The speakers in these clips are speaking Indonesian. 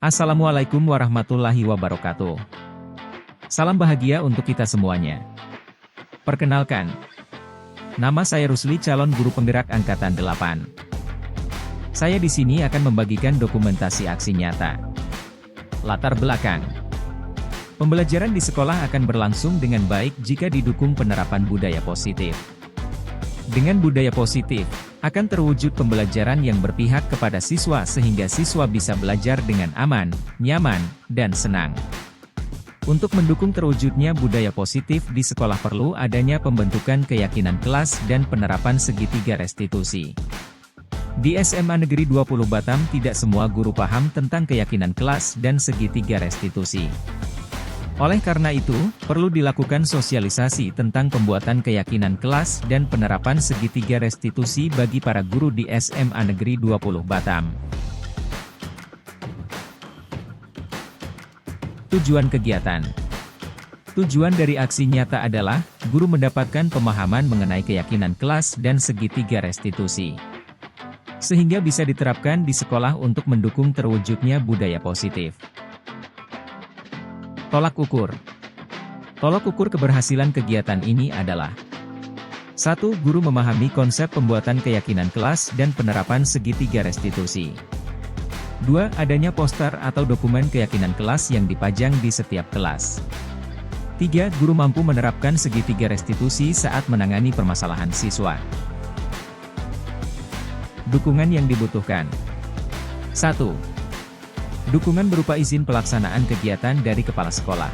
Assalamualaikum warahmatullahi wabarakatuh. Salam bahagia untuk kita semuanya. Perkenalkan, nama saya Rusli, calon guru penggerak Angkatan 8. Saya di sini akan membagikan dokumentasi aksi nyata. Latar belakang. Pembelajaran di sekolah akan berlangsung dengan baik jika didukung penerapan budaya positif. Dengan budaya positif, akan terwujud pembelajaran yang berpihak kepada siswa sehingga siswa bisa belajar dengan aman, nyaman, dan senang. Untuk mendukung terwujudnya budaya positif di sekolah perlu adanya pembentukan keyakinan kelas dan penerapan segitiga restitusi. Di SMA Negeri 20 Batam tidak semua guru paham tentang keyakinan kelas dan segitiga restitusi. Oleh karena itu, perlu dilakukan sosialisasi tentang pembuatan keyakinan kelas dan penerapan segitiga restitusi bagi para guru di SMA Negeri 20 Batam. Tujuan kegiatan. Tujuan dari aksi nyata adalah, guru mendapatkan pemahaman mengenai keyakinan kelas dan segitiga restitusi. Sehingga bisa diterapkan di sekolah untuk mendukung terwujudnya budaya positif. Tolak ukur. Tolak ukur keberhasilan kegiatan ini adalah 1. Guru memahami konsep pembuatan keyakinan kelas dan penerapan segitiga restitusi. 2. Adanya poster atau dokumen keyakinan kelas yang dipajang di setiap kelas. 3. Guru mampu menerapkan segitiga restitusi saat menangani permasalahan siswa. Dukungan yang dibutuhkan. 1. Dukungan berupa izin pelaksanaan kegiatan dari kepala sekolah.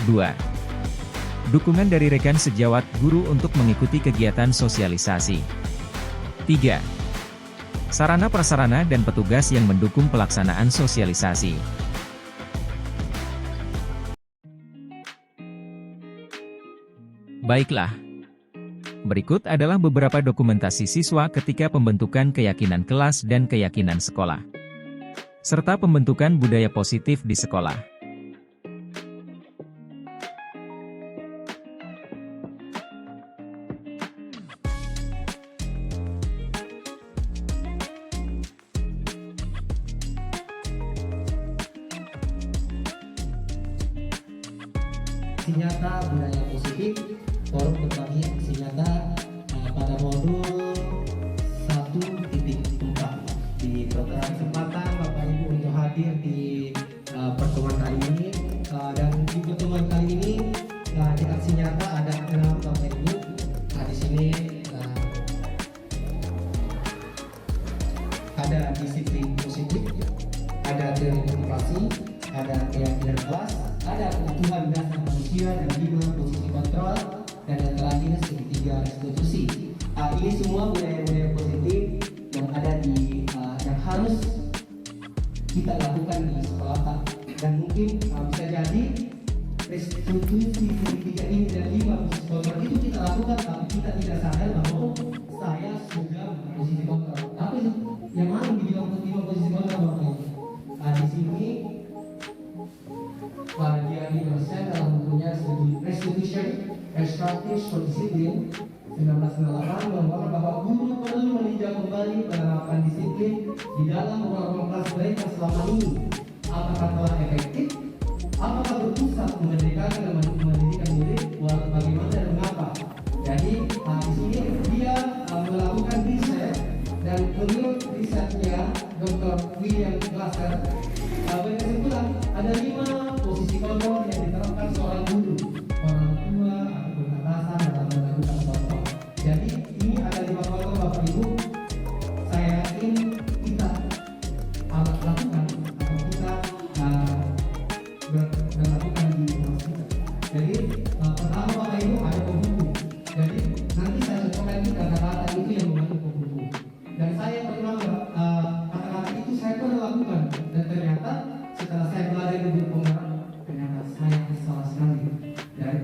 2. Dukungan dari rekan sejawat guru untuk mengikuti kegiatan sosialisasi. 3. Sarana-prasarana dan petugas yang mendukung pelaksanaan sosialisasi. Baiklah. Berikut adalah beberapa dokumentasi siswa ketika pembentukan keyakinan kelas dan keyakinan sekolah, serta pembentukan budaya positif di sekolah. Aksi nyata budaya positif, forum berbagi aksi nyata pada modul 1.4. Di kesempatan Bapak Ibu untuk hadir di pertemuan kali ini, dan di pertemuan kali ini di aksi nyata ada 6 Bapak Ibu. Di sini ada disiplin positif, ada teori motivasi, ada keyakinan kelas, ada kebutuhan dasar manusia, dan 5 posisi kontrol, dan yang terakhir segitiga restitusi. Ini semua budaya-budaya positif yang ada di yang harus kita lakukan di sekolah, dan mungkin bisa jadi restitusi segitiga ini dan 5 posisi kontrol itu kita lakukan, tapi kita tidak sadar bahwa saya sudah posisi kontrol. Tapi yang mana dibilang 5 posisi kontrol Bapak? Di sini bagian di dosen dalam bentuknya restitution restoratif disiplin 1998 membawa bahwa guru perlu meninjau kembali penerapan disiplin di dalam ruang kelas mereka selama ini. Apakah telah efektif? Apakah berpusat mendidikan murid? Bagaimana dan mengapa? Jadi di sini dia melakukan riset, dan menurut risetnya Dr. William Glasser berkesimpulan ada 5 posisi kontrol yang diterapkan seorang guru, orang tua ataupun atasan dalam melakukan kontrol. Jadi ini ada 5 kontrol Bapak Ibu. Saya yakin kita lakukan atau kita melakukan di kelas kita. Jadi pertama Bapak Ibu ada penghubung. Jadi nanti saya contohkan ini kata-kata itu yang membantu penghubung. Dan saya pernah kata-kata itu saya pernah lakukan, dan ternyata setelah saya belajar di penggerak, ternyata saya salah sekali.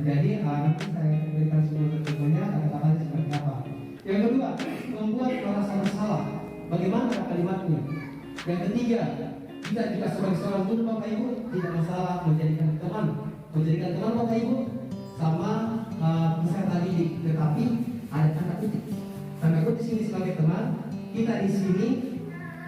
Jadi nanti saya berikan sebelum ketemunya kata-katanya seperti apa. Yang kedua, membuat merasa bersalah. Bagaimana kalimatnya? Yang ketiga, kita jika sebagai seorang guru Bapak Ibu tidak masalah menjadikan teman Bapak Ibu sama peserta didik, tetapi ada tanda kutip. Tanda kutip di sini sebagai teman, kita di sini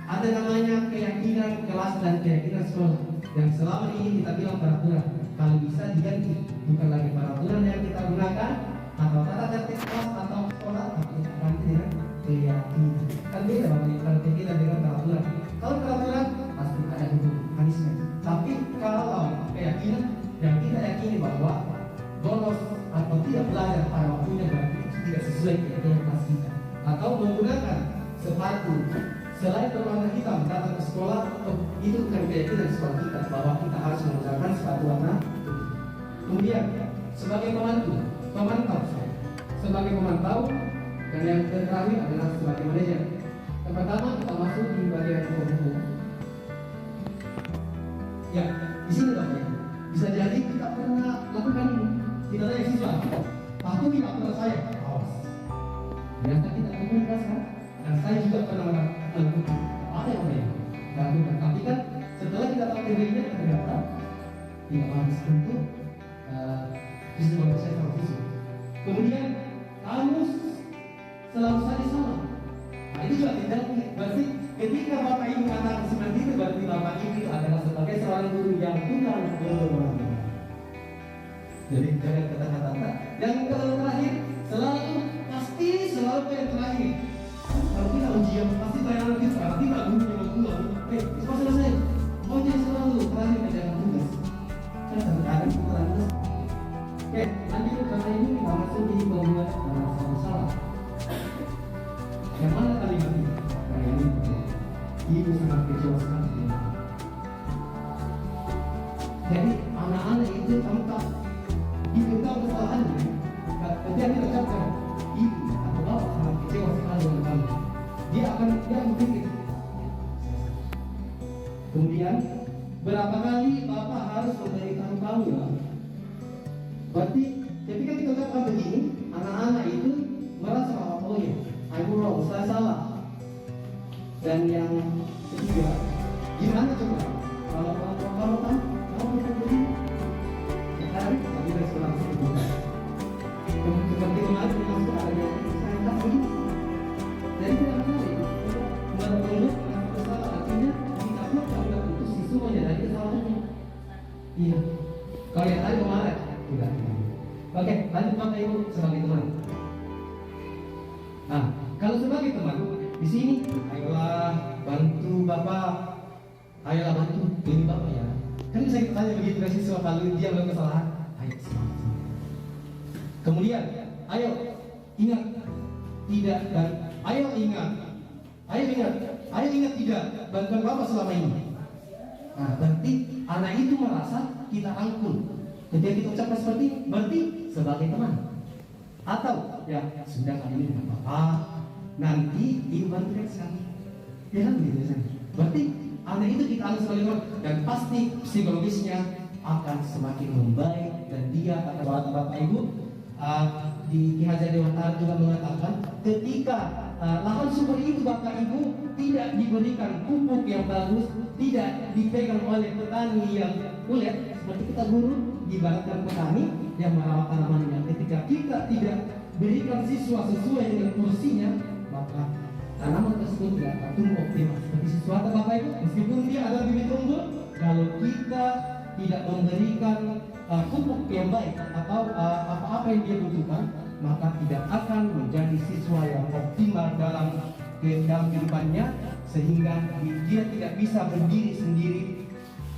ada namanya keyakinan kelas dan keyakinan sekolah yang selama ini kita bilang peraturan. Kalau bisa diganti, bukan lagi peraturan yang kita gunakan atau tata tertib kelas atau sekolah, tapi kita ganti dengan keyakinan. Kan beda Bapak keyakinan dengan peraturan. Kalau peraturan pasti ada hukum punishment. Tapi kalau keyakinan yang kita yakini bahwa bolos atau tidak belajar pada waktunya berarti tidak sesuai keyakinan kelas kita, atau menggunakan sepatu selain berwarna hitam datang ke sekolah, itu bukan keyakinan sekolah kita bahwa kita harus menggunakan sepatu warna putih. Kemudian sebagai pemantau, sebagai pemantau, dan yang terakhir adalah sebagai manajer. Yang pertama kita masuk di bagian hukum. Ya, di sini Bapak Ibu. Bisa jadi kita pernah lakukan ini. Kita tanya siswa, patuhi aturan saya. Awas. Biasa kita komunikasikan. Dan saya juga pernah melakukan apa yang saya lakukan. Tapi kan setelah kita tahu teorinya ternyata tidak harus untuk sistem saya sama siswa. Kemudian kamu selalu saja sama. Nah, itu juga tidak. Berarti ketika Bapak Ibu mengatakan seperti itu, berarti Bapak Ibu adalah sebagai seorang guru yang tukang berbohong. Jadi jangan kata-kata. Yang terakhir selalu yang terakhir. Kalau kita ujian pasti tanya lagi berarti nggak gurunya mengulang. Itu selesai. Mau jadi selalu terakhir menjaga tugas. Kan terkadang kita lanjut. Oke, lanjut karena ini kita masuk di pembuat salah. Yang mana kalimat ini? Nah ini ibu sangat kecewa sekali. Jadi anak-anak itu tampak diberitahu kesalahannya. Ketika dia ucapkan ibu atau bapak sangat kecewa sekali dengan kamu, dia berpikir. Kemudian berapa kali bapak harus memberitahu kamu ya? Berarti ketika kita ucapkan begini, anak-anak itu merasa bahwa oh ya, I'm wrong, saya salah. Dan yang ketiga, gimana coba kalau kamu begini? Sekarang kami sekolah seperti seperti kemarin memang sudah ada yang saya tak begini. Jadi tidak menarik. Menurut salah artinya kita pun tidak untuk siswa menyadari kesalahannya. Iya. Kalau yang tadi kemarin tidak. Oke, lanjut Bapak Ibu sebagai teman. Nah, kalau sebagai teman di sini, ayolah bantu Bapak, ayolah bantu ini Bapak ya. Kan bisa kita tanya begitu dari siswa kalau dia melakukan kesalahan, ayo semangat. Kemudian, ayo ingat tidak dan ayo ingat tidak bantuan Bapak selama ini. Nah, berarti anak itu merasa kita rangkul. Ketika kita ucapkan seperti ini, berarti sebagai teman. Atau ya sudah kali ini dengan Bapak, nanti ibu bantukan sekali. Ya kan begitu saja. Berarti anak itu kita anggap sebagai teman dan pasti psikologisnya akan semakin membaik dan dia akan Bapak Ibu. Di Ki Hajar Dewantara juga mengatakan ketika lahan subur itu Bapak Ibu tidak diberikan pupuk yang bagus, tidak dipegang oleh petani yang ulet seperti kita guru ibaratkan petani yang merawat tanamannya. Ketika kita tidak berikan siswa sesuai dengan porsinya, maka tanaman tersebut tidak akan tumbuh optimal. Seperti siswa Bapak Ibu, meskipun dia ada bibit unggul, kalau kita tidak memberikan pupuk yang baik atau apa-apa yang dia butuhkan, maka tidak akan menjadi siswa yang optimal dalam kehidupannya, sehingga dia tidak bisa berdiri sendiri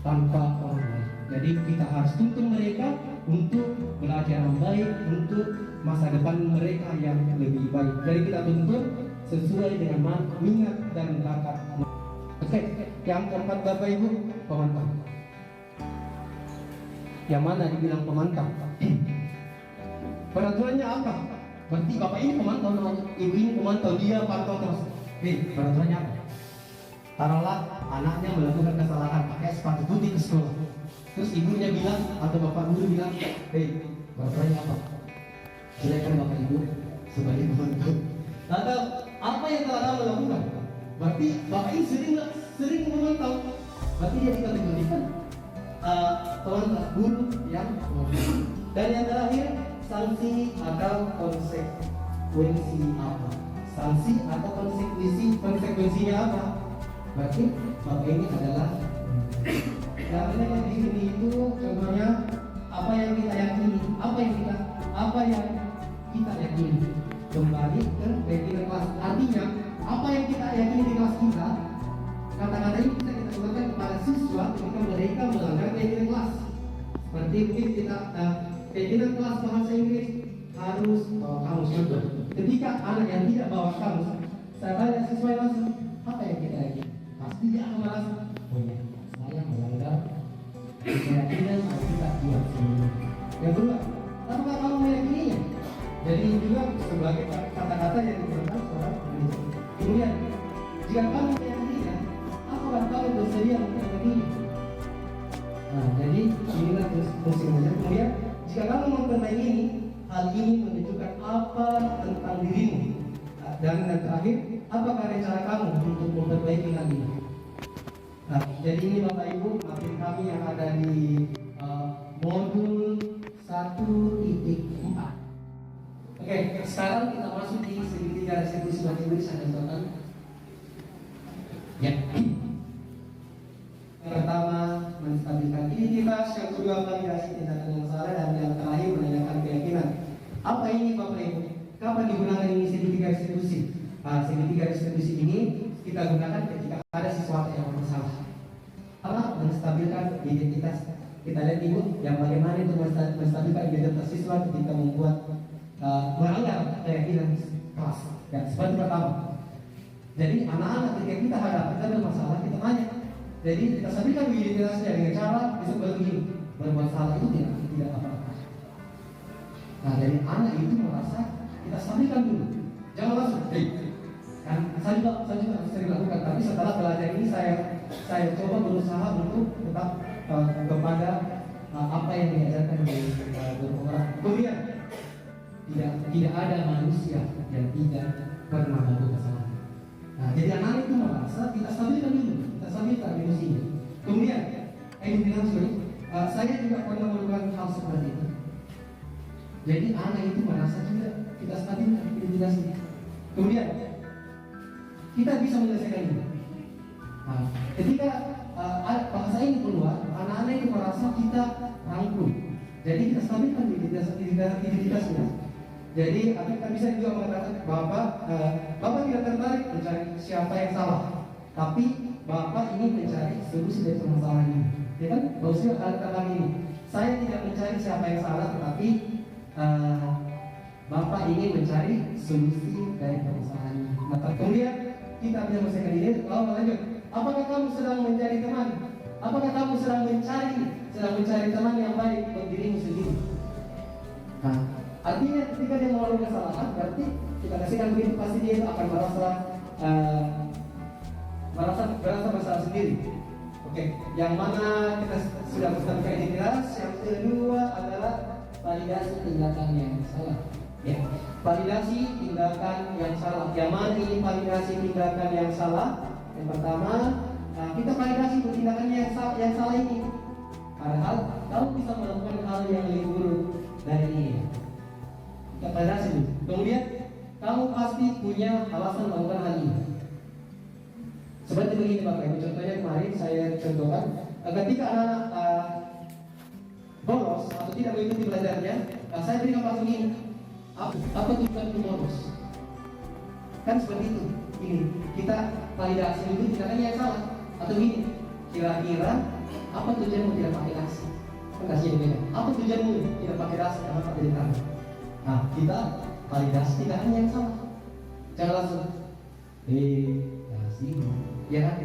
tanpa orang lain. Jadi kita harus tuntun mereka untuk belajar yang baik, untuk masa depan mereka yang lebih baik. Jadi kita tuntun sesuai dengan minat dan bakat. Oke, yang keempat Bapak Ibu, pemantau. Yang mana dibilang pemantau? Peraturannya apa? Berarti Bapak ini pemantau, Ibu ini pemantau, dia pantau terus. Peraturannya apa? Taruhlah anaknya melakukan kesalahan pakai sepatu putih ke sekolah. Terus ibunya bilang atau bapak guru bilang, peraturannya apa? Silakan Bapak Ibu sebagai pemantau. Atau apa yang telah kamu lakukan? Berarti Bapak ini sering memantau. Berarti dia dikategorikan pemantau guru yang memantau. Dan yang terakhir, sanksi atau konsekuensi apa? Sanksi atau konsekuensinya apa? Berarti Bapak ini adalah yang di sini itu contohnya apa yang kita yakini, apa yang kita yakini kembali ke keyakinan kelas. Artinya apa yang kita yakini di kelas kita, kata-kata ini bisa kita gunakan kepada siswa ketika mereka melanggar keyakinan kelas. Seperti mungkin kita keyakinan kelas bahasa Inggris harus bawa kamus contoh. Ketika anak yang tidak bawa kamus, saya tanya siswa yang langsung, apa yang kita yakini? Pasti dia akan merasa, oh ya, saya melanggar keyakinan yang kita buat sendiri. Yang kedua, apakah kamu meyakininya? Jadi juga sebagai kata-kata yang digunakan seorang pendidik. Kemudian, jika kamu meyakininya, apakah kamu bersedia untuk meyakini? Nah, jadi inilah fungsinya. Kemudian, jika kamu memperbaiki hal ini menunjukkan apa tentang dirimu. Dan yang terakhir, apakah rencana kamu untuk memperbaiki hal ini? Nah, jadi ini Bapak Ibu materi kami yang ada di modul 1.4. Oke, sekarang kita masuk di segitiga restitusi bahasa Inggris. Ada contohnya? Ya. Yang pertama, menstabilkan identitas. Yang kedua, validasi tindakan yang salah. Dan yang terakhir, menanyakan keyakinan. Apa ini Bapak Ibu? Kapan digunakan ini segitiga restitusi? Segitiga restitusi ini kita gunakan ketika ada sesuatu yang bersalah. Apa? Menstabilkan identitas. Kita lihat Ibu, yang bagaimana itu menstabilkan identitas siswa ketika membuat melanggar keyakinan kelas. Ya, seperti pertama. Jadi anak-anak ketika kita hadapi ada masalah, kita tanya. Jadi kita stabilkan identitasnya dengan cara bisa begini. Berbuat salah itu tidak apa-apa. Nah, jadi anak itu merasa kita stabilkan dulu. Jangan langsung, kan saya juga sering lakukan. Tapi setelah belajar ini saya coba berusaha untuk tetap kepada apa yang diajarkan di guru orang. Kemudian tidak ada manusia yang tidak pernah melakukan kesalahan. Nah, jadi anak itu merasa kita stabilkan dulu, kita stabilkan emosinya. Kemudian, saya juga pernah melakukan hal seperti itu. Jadi anak itu merasa juga kita stabilkan identitasnya. Kemudian, kita bisa menyelesaikan ini. Nah, ketika bahasa ini keluar, anak-anak itu merasa kita rangkul. Jadi kita stabilkan identitasnya. Jadi kita bisa juga mengatakan Bapak tidak tertarik mencari siapa yang salah, tapi Bapak ingin mencari solusi dari permasalahan ini. Ya kan? Maksudnya kata ini, saya tidak mencari siapa yang salah, tetapi Bapak ingin mencari solusi dari permasalahan ini. Nah, kemudian kita bisa menyelesaikan ini. Lalu lanjut, apakah kamu sedang mencari teman? Apakah kamu sedang mencari teman yang baik untuk dirimu sendiri? Nah, artinya ketika dia melakukan kesalahan, berarti kita kasihkan begitu, pasti dia akan merasa bersalah sendiri. Oke, yang mana kita sudah menstabilkan identitas. Yang kedua adalah validasi tindakan yang salah. Ya, validasi tindakan yang salah. Yang mana ini validasi tindakan yang salah? Yang pertama, kita validasi tindakan yang salah ini. Padahal kamu bisa melakukan hal yang lebih buruk dari ini. Kita validasi dulu. Kemudian kamu pasti punya alasan melakukan hal ini. Seperti begini Bapak Ibu, contohnya kemarin saya contohkan ketika anak-anak bolos atau tidak mengikuti belajarnya, saya berikan langsung ini. Apa tujuan itu bolos? Kan seperti itu. Ini kita validasi dulu tindakannya yang salah. Atau gini, kira-kira apa tujuanmu tidak pakai dasi? Kan dasinya beda. Apa tujuanmu tidak pakai dasi karena pakai di tangan? Nah, kita validasi tindakannya yang salah. Jangan langsung dasi, ya kan?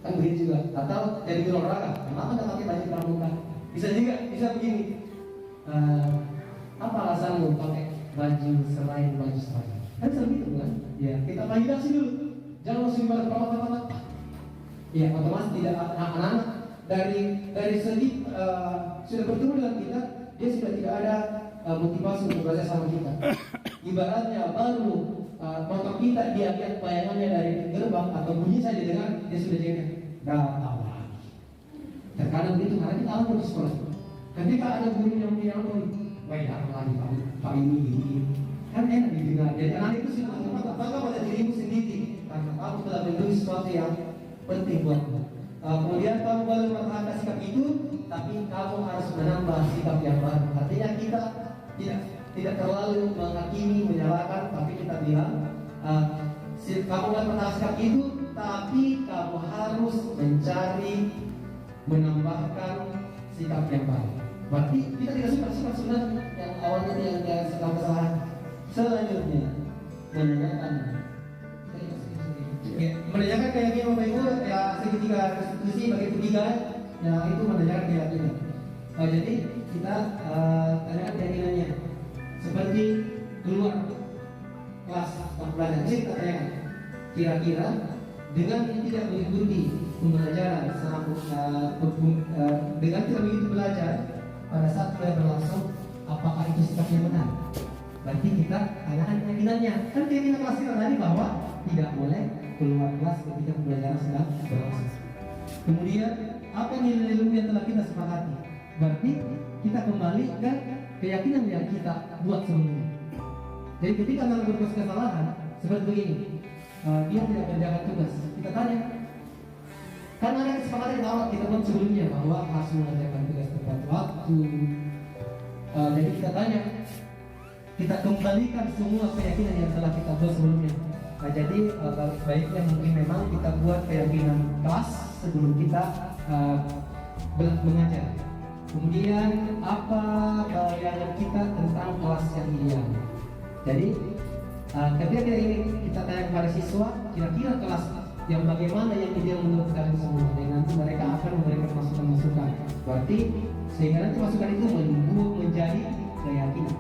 Kan begitu juga. Atau dari guru olahraga, kenapa nggak pakai baju pramuka? Bisa juga, bisa begini. Apa alasanmu pakai baju selain baju seragam? Kan seperti itu kan? Ya, kita validasi dulu. Jangan langsung pada pertama-tama. Ya, otomatis tidak anak-anak dari segi sudah bertemu dengan kita, dia sudah tidak ada motivasi untuk belajar sama kita. Ibaratnya baru motor kita dia lihat bayangannya dari gerbang atau bunyi saja dengar, dia sudah jengkel. Tahu lagi. Terkadang begitu karena kita alam di sekolah. Ketika ada bunyi yang baik lagi Pak ini. Kan enak didengar. Jadi anak itu sudah bangga pada dirimu sendiri karena kamu telah menulis sesuatu yang penting buatmu. Kemudian kamu boleh mempertahankan sikap itu, tapi kamu harus menambah sikap yang baru. Artinya kita tidak terlalu menghakimi, menyalahkan, tapi kita bilang kamu boleh mempertahankan sikap itu, tapi kamu harus mencari menambahkan sikap yang baru. Berarti kita tidak suka sikap sebenarnya yang awalnya yang sedang kesalahan. Selanjutnya menanyakan. Ya, menanyakan keyakinan Bapak Ibu ya segitiga restitusi bagi ketiga ya itu menanyakan keyakinan. Jadi kita tanyakan keyakinannya seperti keluar kelas pembelajaran. Jadi kita tanyakan kira-kira dengan tidak mengikuti pembelajaran dengan tidak mengikuti belajar pada saat mulai berlangsung, apakah itu sikapnya benar? Berarti kita tanyakan keyakinannya. Kan keyakinan kelas kita tadi bahwa tidak boleh keluar kelas ketika pembelajaran sedang berlangsung. Kemudian apa nilai-nilai yang telah kita sepakati? Berarti kita kembali ke keyakinan yang kita buat sebelumnya. Jadi ketika anak berbuat kesalahan seperti begini, dia tidak menjalankan tugas. Kita tanya, kan ada kesepakatan awal kita buat sebelumnya bahwa harus mengerjakan tugas tepat waktu. Jadi kita tanya, kita kembalikan semua keyakinan yang telah kita buat sebelumnya. Jadi baiknya mungkin memang kita buat keyakinan kelas sebelum kita mengajar. Kemudian apa bayangan kita tentang kelas yang ideal. Jadi ketika kita tanya kepada siswa, kira-kira kelas yang bagaimana yang ideal menurut kalian semua, dan nanti mereka akan memberikan masukan-masukan. Berarti sehingga nanti masukan itu membuat menjadi keyakinan.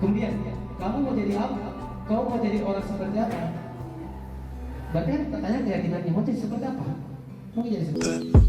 Kemudian kamu mau jadi apa? Kau mau jadi orang seperti apa? Berarti kita tanya keyakinannya mau jadi seperti apa? Mau jadi seperti apa?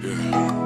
Yeah.